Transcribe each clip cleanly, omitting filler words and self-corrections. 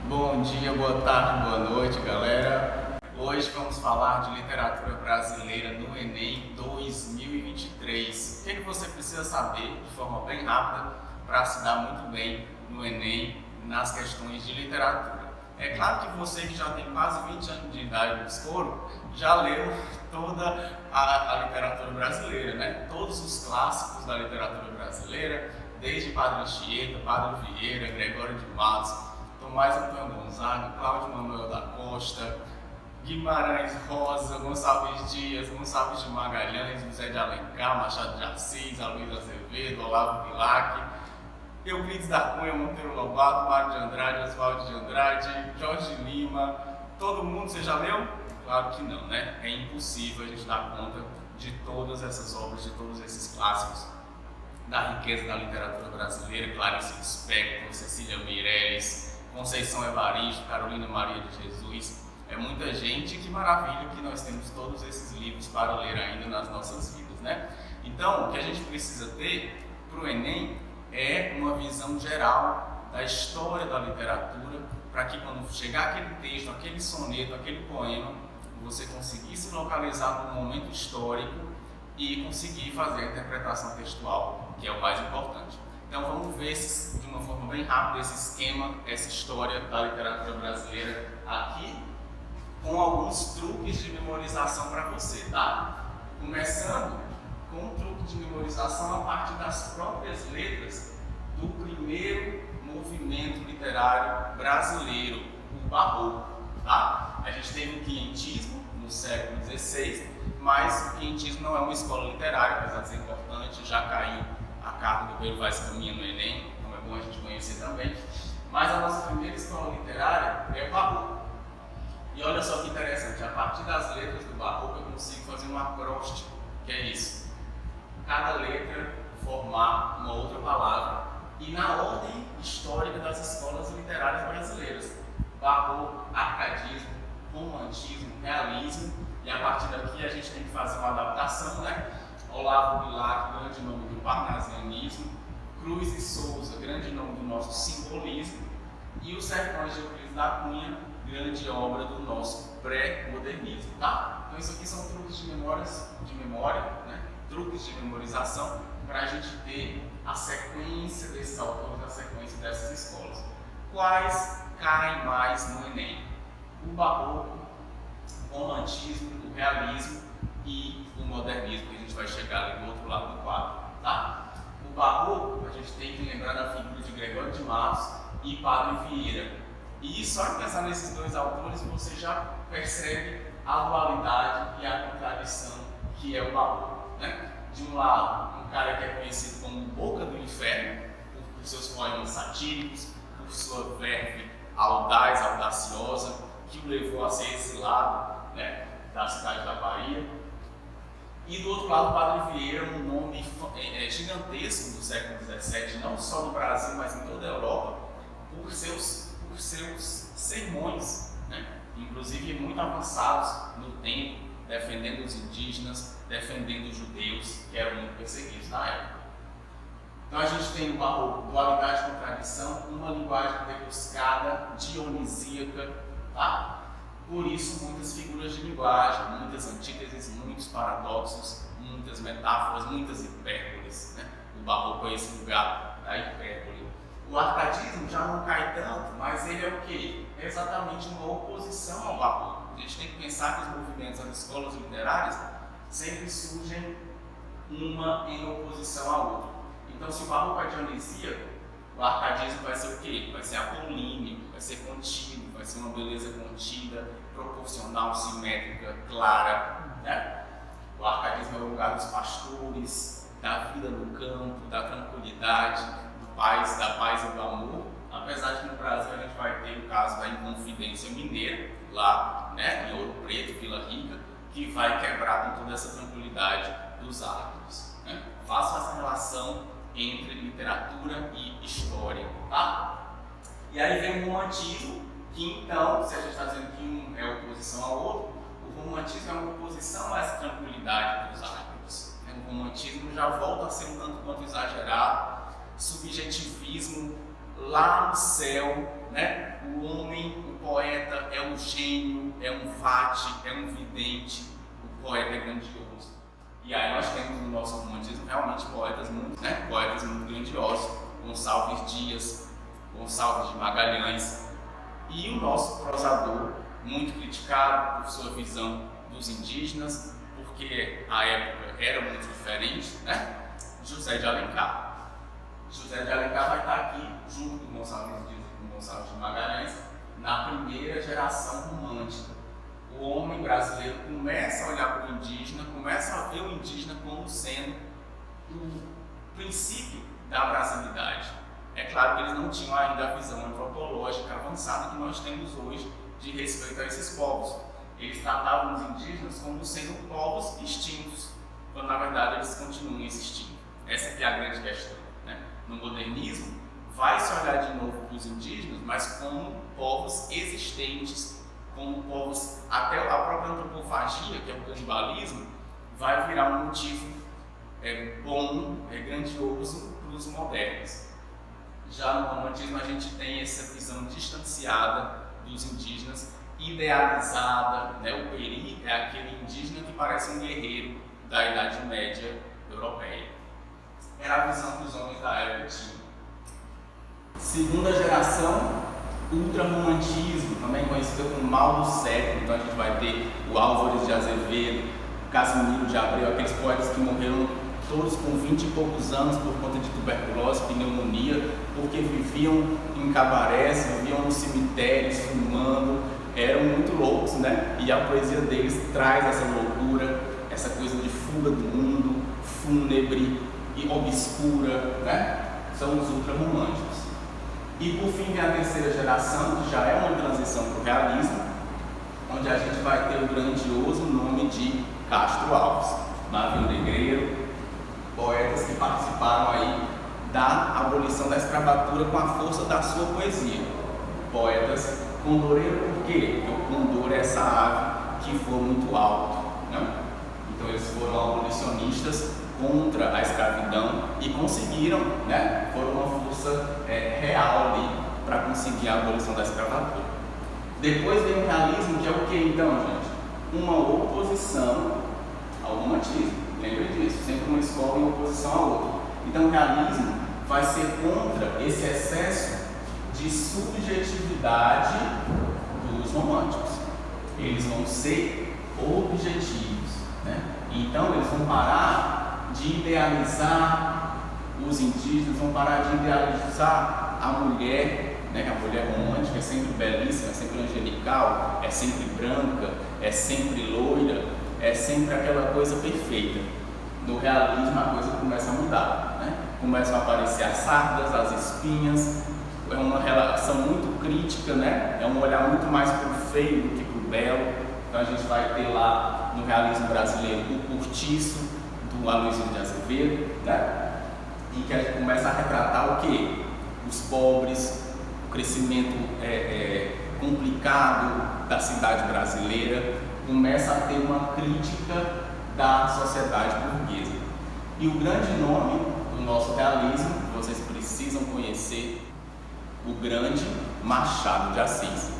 Bom dia, boa tarde, boa noite, galera. Hoje vamos falar de literatura brasileira no Enem 2023. O que você precisa saber de forma bem rápida para se dar muito bem no Enem nas questões de literatura? É claro que você que já tem quase 20 anos de idade no escuro já leu toda a literatura brasileira, né? Todos os clássicos da literatura brasileira, desde Padre Anchieta, Padre Vieira, Gregório de Matos, Tomás Antônio Gonzaga, Cláudio Manuel da Costa, Guimarães Rosa, Gonçalves Dias, Gonçalves de Magalhães, José de Alencar, Machado de Assis, Aloysio Azevedo, Olavo Bilac, Euclides da Cunha, Monteiro Lobato, Mário de Andrade, Oswaldo de Andrade, Jorge Lima. Todo mundo você já leu? Claro que não, né? É impossível a gente dar conta de todas essas obras, de todos esses clássicos da riqueza da literatura brasileira. Clarice Lispector, Cecília Meirelles, Conceição Evaristo, Carolina Maria de Jesus. É muita gente, que maravilha que nós temos todos esses livros para ler ainda nas nossas vidas, né? Então, o que a gente precisa ter para o Enem é uma visão geral da história da literatura, para que quando chegar aquele texto, aquele soneto, aquele poema, você conseguir se localizar no momento histórico e conseguir fazer a interpretação textual, que é o mais importante. Então vamos ver de uma forma bem rápida esse esquema, essa história da literatura brasileira aqui, com alguns truques de memorização para você, tá? Começando com um truque de memorização a partir das próprias letras do primeiro movimento literário brasileiro, o Barroco, tá? A gente teve o quinhentismo no século XVI, mas o quinhentismo não é uma escola literária, apesar de ser importante, já caiu a carta do Pedro Vaz Caminha no Enem, então é bom a gente conhecer também. Mas a nossa primeira escola literária é o Barroco. E olha só que interessante, a partir das letras do Barroco eu consigo fazer um acróstico, que é isso. Cada letra formar uma outra palavra e na ordem histórica das escolas literárias brasileiras. Barroco, arcadismo, romantismo, realismo, e a partir daqui a gente tem que fazer uma adaptação, né? Olavo Bilac, grande nome do parnasianismo, Cruz e Souza, grande nome do nosso simbolismo, e os Sertões de Euclides da Cunha, grande obra do nosso pré-modernismo, tá? Então isso aqui são truques de memória, né? Truques de memorização, para a gente ter a sequência desses autores, a sequência dessas escolas. Quais caem mais no Enem? O Barroco, o romantismo, o realismo e o modernismo, que a gente vai chegar ali do outro lado do quadro, tá? O Barroco, a gente tem que lembrar da figura de Gregório de Matos e Padre Vieira. E só em pensar nesses dois autores, você já percebe a dualidade e a contradição que é o Barroco, né? De um lado, um cara que é conhecido como Boca do Inferno, por seus poemas satíricos, por sua verve audaz, audaciosa, que o levou a ser exilado, né, da cidade da Bahia. E do outro lado, o Padre Vieira, um nome gigantesco do século XVII, não só no Brasil, mas em toda a Europa, por seus sermões, né, inclusive muito avançados no tempo, defendendo os indígenas, defendendo os judeus, que eram muito perseguidos na época. Então a gente tem no Barroco dualidade e contradição, uma linguagem rebuscada, dionisíaca, tá? Por isso muitas figuras de linguagem, muitas antíteses, muitos paradoxos, muitas metáforas, muitas hipérboles, né? O Barroco é esse lugar da hipérbole. O arcadismo já não cai tanto, mas ele é o quê? É exatamente uma oposição ao Barroco. A gente tem que pensar que os movimentos das escolas literárias sempre surgem uma em oposição à outra. Então, se o Barroco é dionisíaco, o arcadismo vai ser o quê? Vai ser apolíneo, vai ser contido, vai ser uma beleza contida, proporcional, simétrica, clara, né? O arcadismo é o lugar dos pastores, da vida no campo, da tranquilidade, da paz e do amor, apesar de que no Brasil a gente vai ter o caso da Inconfidência Mineira, lá, né, em Ouro Preto, Vila Rica, que vai quebrar com toda essa tranquilidade dos árabes, né? Faça essa relação entre literatura e história, tá? E aí vem o romantismo, que então, se a gente está dizendo que um é oposição ao outro, o romantismo é uma oposição a essa tranquilidade dos árabes. O romantismo já volta a ser um tanto quanto exagerado, subjetivismo lá no céu, né? O homem gênio, é um vate, é um vidente, o poeta é grandioso. E aí nós temos no nosso romantismo realmente poetas muito grandiosos, Gonçalves Dias, Gonçalves de Magalhães, e o nosso prosador, muito criticado por sua visão dos indígenas, porque a época era muito diferente, né? José de Alencar. José de Alencar vai estar aqui, junto com Gonçalves Dias e com Gonçalves de Magalhães, na primeira geração romântica. O homem brasileiro começa a olhar para o indígena, começa a ver o indígena como sendo o princípio da brasilidade. É claro que eles não tinham ainda a visão antropológica avançada que nós temos hoje de respeito a esses povos. Eles tratavam os indígenas como sendo povos extintos, quando na verdade eles continuam existindo. Essa é a grande questão, né? No modernismo, vai se olhar de novo para os indígenas, mas como povos existentes, como povos, até a própria antropofagia, que é o canibalismo, vai virar um motivo bom, grandioso para os modernos. Já no romantismo a gente tem essa visão distanciada dos indígenas, idealizada, né? O peri é aquele indígena que parece um guerreiro da Idade Média europeia. Era a visão que os homens da época tinham. Segunda geração, ultrarromantismo, também conhecido como mal do século. Então a gente vai ter o Álvares de Azevedo, Casimiro de Abreu, aqueles poetas que morreram todos com 20 e poucos anos por conta de tuberculose, pneumonia, porque viviam em cabarés, viviam nos cemitérios, fumando, eram muito loucos, né? E a poesia deles traz essa loucura, essa coisa de fuga do mundo, fúnebre e obscura, né? São os ultrarromânticos. E por fim vem a terceira geração, que já é uma transição para o realismo, onde a gente vai ter o grandioso nome de Castro Alves, navio negreiro, poetas que participaram aí da abolição da escravatura com a força da sua poesia. Poetas condoreiros, por quê? Porque o condor é essa ave que voa muito alto, né? Então eles foram abolicionistas contra a escravidão e conseguiram, né? Foram uma força real ali para conseguir a abolição da escravatura. Depois vem o realismo, que é o que então, gente? Uma oposição ao romantismo. Lembre disso, sempre uma escola em oposição à outra. Então o realismo vai ser contra esse excesso de subjetividade dos românticos. Eles vão ser objetivos, né? Então eles vão parar de idealizar os indígenas, vão parar de idealizar a mulher, né? Que a mulher romântica é sempre belíssima, é sempre angelical, é sempre branca, é sempre loira, é sempre aquela coisa perfeita. No realismo a coisa começa a mudar, né? Começam a aparecer as sardas, as espinhas, é uma relação muito crítica, né? É um olhar muito mais para o feio do que para o belo. Então a gente vai ter lá no realismo brasileiro o Cortiço, do Aloysio de Azevedo, né? Em que a gente começa a retratar o quê? Os pobres, o crescimento complicado da cidade brasileira, começa a ter uma crítica da sociedade burguesa. E o grande nome do nosso realismo, vocês precisam conhecer, o grande Machado de Assis,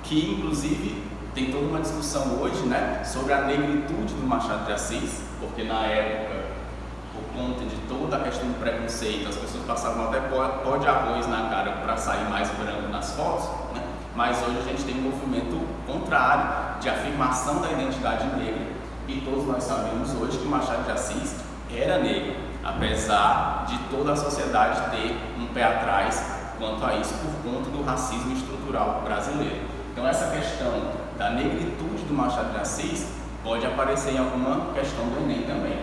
que inclusive tem toda uma discussão hoje, né, sobre a negritude do Machado de Assis, porque na época, por conta de toda a questão do preconceito, as pessoas passavam até pó de arroz na cara para sair mais branco nas fotos, né? Mas hoje a gente tem um movimento contrário, de afirmação da identidade negra, e todos nós sabemos hoje que Machado de Assis era negro, apesar de toda a sociedade ter um pé atrás quanto a isso por conta do racismo estrutural brasileiro. Então essa questão da negritude do Machado de Assis pode aparecer em alguma questão do Enem também.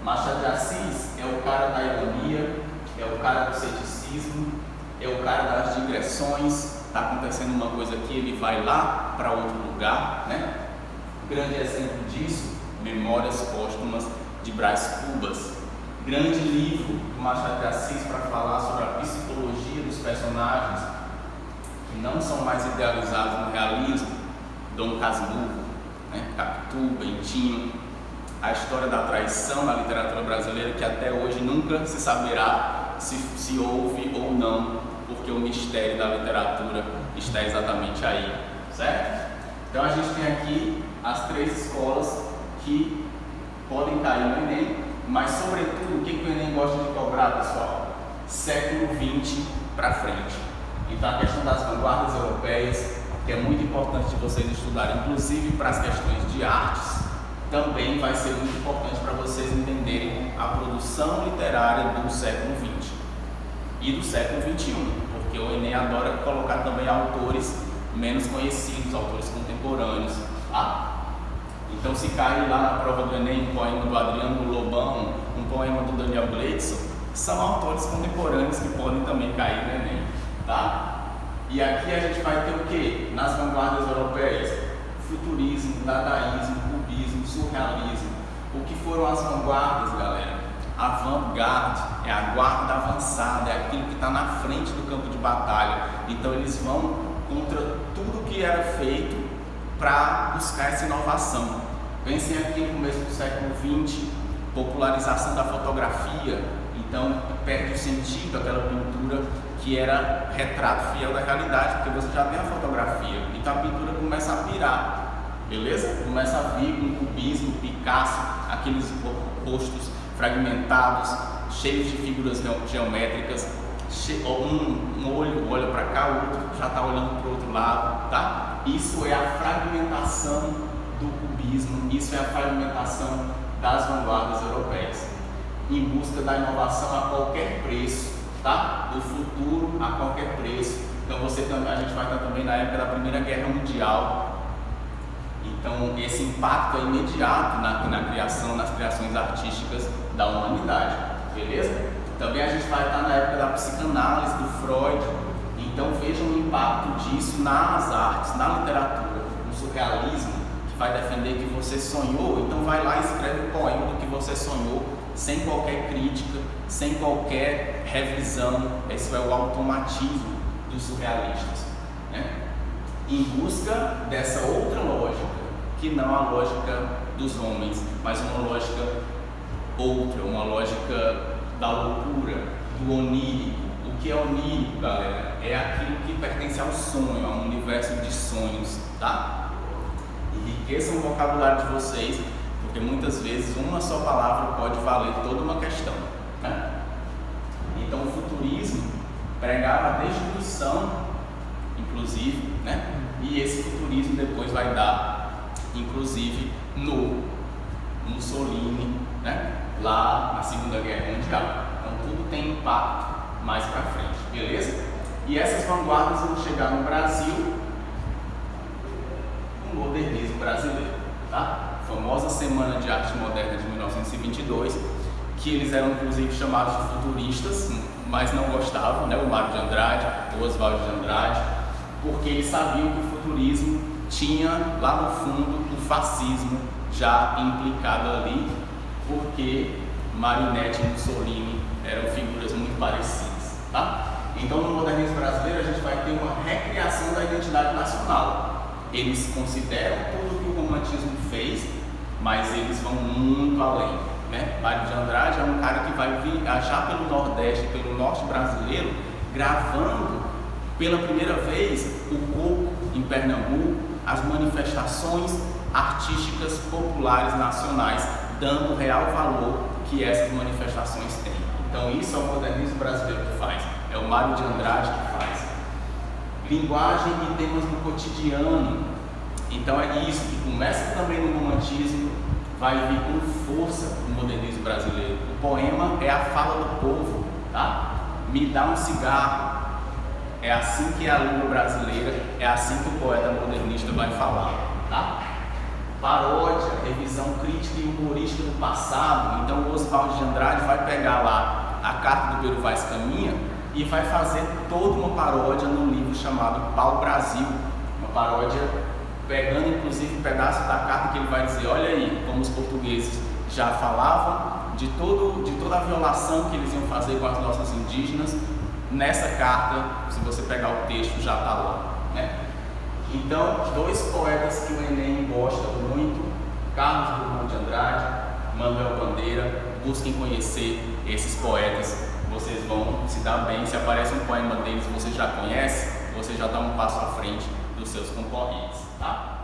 Machado de Assis é o cara da ironia, é o cara do ceticismo, é o cara das digressões. Está acontecendo uma coisa aqui, ele vai lá para outro lugar, né? Grande exemplo disso, Memórias Póstumas de Brás Cubas. Grande livro do Machado de Assis para falar sobre a psicologia dos personagens que não são mais idealizados no realismo. Dom Casmurro, né? Capitu, Bentinho, a história da traição na literatura brasileira, que até hoje nunca se saberá se houve ou não, porque o mistério da literatura está exatamente aí, certo? Então a gente tem aqui as 3 escolas que podem cair no Enem, mas sobretudo o que o Enem gosta de cobrar, pessoal? Século XX para frente. Então a questão das vanguardas europeias, que é muito importante de vocês estudarem, inclusive para as questões de artes, também vai ser muito importante para vocês entenderem a produção literária do século XX e do século XXI, porque o Enem adora colocar também autores menos conhecidos, autores contemporâneos, tá? Então se cai lá na prova do Enem um poema do Adriano Lobão, um poema do Daniel Gleidson, são autores contemporâneos que podem também cair no Enem, tá? E aqui a gente vai ter o que? Nas vanguardas europeias? Futurismo, dadaísmo, cubismo, surrealismo. O que foram as vanguardas, galera? A vanguarda é a guarda avançada, é aquilo que está na frente do campo de batalha. Então eles vão contra tudo que era feito para buscar essa inovação. Pensem aqui no começo do século XX, popularização da fotografia. Então perde o sentido aquela pintura que era retrato fiel da realidade, porque você já tem a fotografia, então a pintura começa a pirar, beleza? Começa a vir com cubismo, Picasso, aqueles rostos fragmentados, cheios de figuras geométricas, um olho olha para cá, o outro já está olhando para o outro lado, tá? Isso é a fragmentação do cubismo, isso é a fragmentação das vanguardas europeias, em busca da inovação a qualquer preço, tá? Do futuro a qualquer preço. Então a gente vai estar também na época da Primeira Guerra Mundial. Então esse impacto é imediato na criação, nas criações artísticas da humanidade, beleza? Também a gente vai estar na época da psicanálise, do Freud. Então vejam o impacto disso nas artes, na literatura, no surrealismo, que vai defender que você sonhou. Então vai lá e escreve o poema do que você sonhou, sem qualquer crítica, sem qualquer revisão. Esse é o automatismo dos surrealistas, né? Em busca dessa outra lógica, que não a lógica dos homens, mas uma lógica outra, uma lógica da loucura, do onírico. O que é onírico, galera? É aquilo que pertence ao sonho, a um universo de sonhos, tá? Enriqueçam o vocabulário de vocês, porque muitas vezes uma só palavra pode valer toda uma questão, né? Então o futurismo pregava a destruição, inclusive, né? E esse futurismo depois vai dar, inclusive, no Mussolini, né? Lá na Segunda Guerra Mundial. Então tudo tem impacto mais para frente, beleza? E essas vanguardas vão chegar no Brasil, no modernismo brasileiro, tá? Famosa Semana de Arte Moderna de 1922, que eles eram inclusive chamados de futuristas, mas não gostavam, né? O Mário de Andrade, o Oswald de Andrade, porque eles sabiam que o futurismo tinha lá no fundo o fascismo já implicado ali, porque Marionette e Mussolini eram figuras muito parecidas, tá? Então no modernismo brasileiro a gente vai ter uma recriação da identidade nacional. Eles consideram tudo que o romantismo fez, mas eles vão muito além, né? Mário de Andrade é um cara que vai viajar pelo Nordeste, pelo Norte brasileiro, gravando pela primeira vez o coco em Pernambuco, as manifestações artísticas populares nacionais, dando o real valor que essas manifestações têm. Então isso é o modernismo brasileiro que faz, é o Mário de Andrade que faz. Linguagem e temas do cotidiano. Então é isso que começa também no romantismo, vai vir com força no modernismo brasileiro. O poema é a fala do povo, tá? Me dá um cigarro. É assim que é a língua brasileira, é assim que o poeta modernista vai falar, tá? Paródia, revisão crítica e humorística do passado. Então o Oswald de Andrade vai pegar lá a carta do Pero Vaz Caminha e vai fazer toda uma paródia no livro chamado Pau Brasil, uma paródia pegando inclusive um pedaço da carta que ele vai dizer, olha aí como os portugueses já falavam de toda a violação que eles iam fazer com as nossas indígenas. Nessa carta, se você pegar o texto, já está lá, né? Então, dois poetas que o Enem gosta muito, Carlos Drummond de Andrade, Manuel Bandeira. Busquem conhecer esses poetas, vocês vão se dar bem. Se aparece um poema deles, você já conhece, você já dá um passo à frente dos seus concorrentes, tá?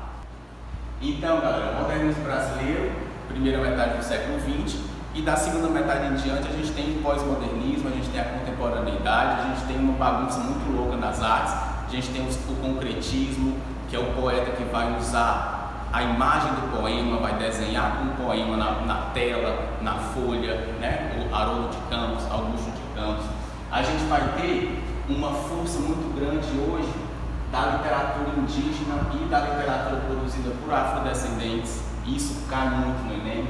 Então, galera, o modernismo brasileiro, primeira metade do século XX, e da segunda metade em diante a gente tem o pós-modernismo, a gente tem a contemporaneidade, a gente tem uma bagunça muito louca nas artes, a gente tem o concretismo, que é o poeta que vai usar a imagem do poema, vai desenhar com o poema na tela, na folha, né? O Haroldo de Campos, Augusto de Campos. A gente vai ter uma força muito grande hoje da literatura indígena e da literatura produzida por afrodescendentes. Isso cai muito no Enem.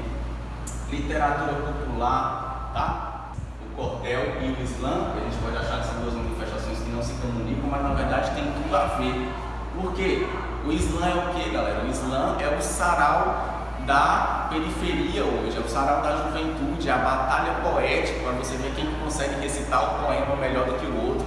Literatura popular, tá? O cordel e o Islã, que a gente pode achar que são duas manifestações que não se comunicam, mas na verdade tem tudo a ver. Por quê? O Islã é o que, galera? O Islã é o sarau da periferia hoje, é o sarau da juventude, é a batalha poética, para você ver quem consegue recitar o poema melhor do que o outro.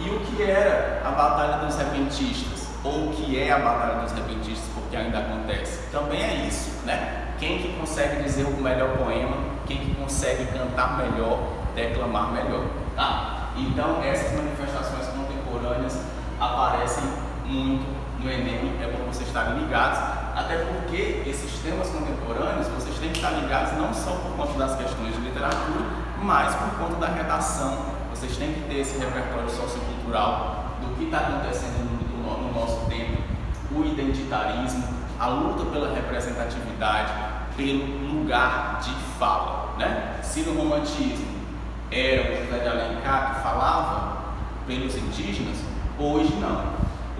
E o que era a Batalha dos Repentistas? Ou o que é a Batalha dos Repentistas, porque ainda acontece? Também é isso, né? Quem que consegue dizer o melhor poema, quem que consegue cantar melhor, declamar melhor, tá? Então, essas manifestações contemporâneas aparecem muito no Enem, é bom vocês estarem ligados, até porque esses temas contemporâneos, vocês têm que estar ligados não só por conta das questões de literatura, mas por conta da redação. Vocês têm que ter esse repertório sociocultural do que está acontecendo no nosso tempo, o identitarismo, a luta pela representatividade, pelo lugar de fala, né? Se no romantismo era o José de Alencar que falava pelos indígenas, hoje não.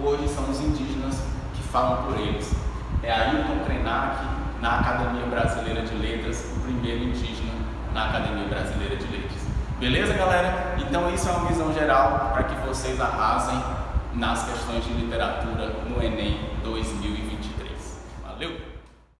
Hoje são os indígenas que falam por eles. É Ailton Krenak, na Academia Brasileira de Letras, o primeiro indígena na Academia Brasileira de Letras. Beleza, galera? Então isso é uma visão geral para que vocês arrasem nas questões de literatura no Enem